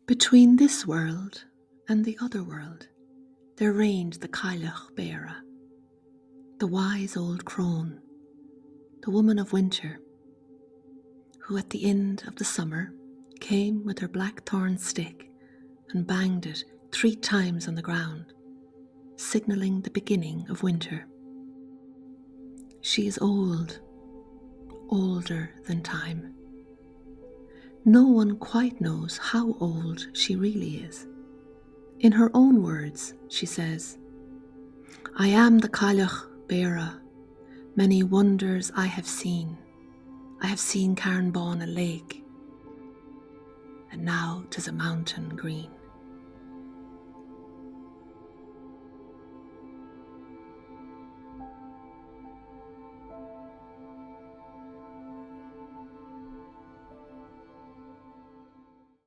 Between this world and the other world, there reigned the Cailleach beara, the wise old Crone, the woman of winter, who at the end of the summer came with her blackthorn stick and banged it 3 times on the ground, signalling the beginning of winter. She is old, older than time. No one quite knows how old she really is. In her own words, she says, "I am the Cailleach beara. Many wonders I have seen. I have seen Cairnbawn a lake, and now 'tis a mountain green."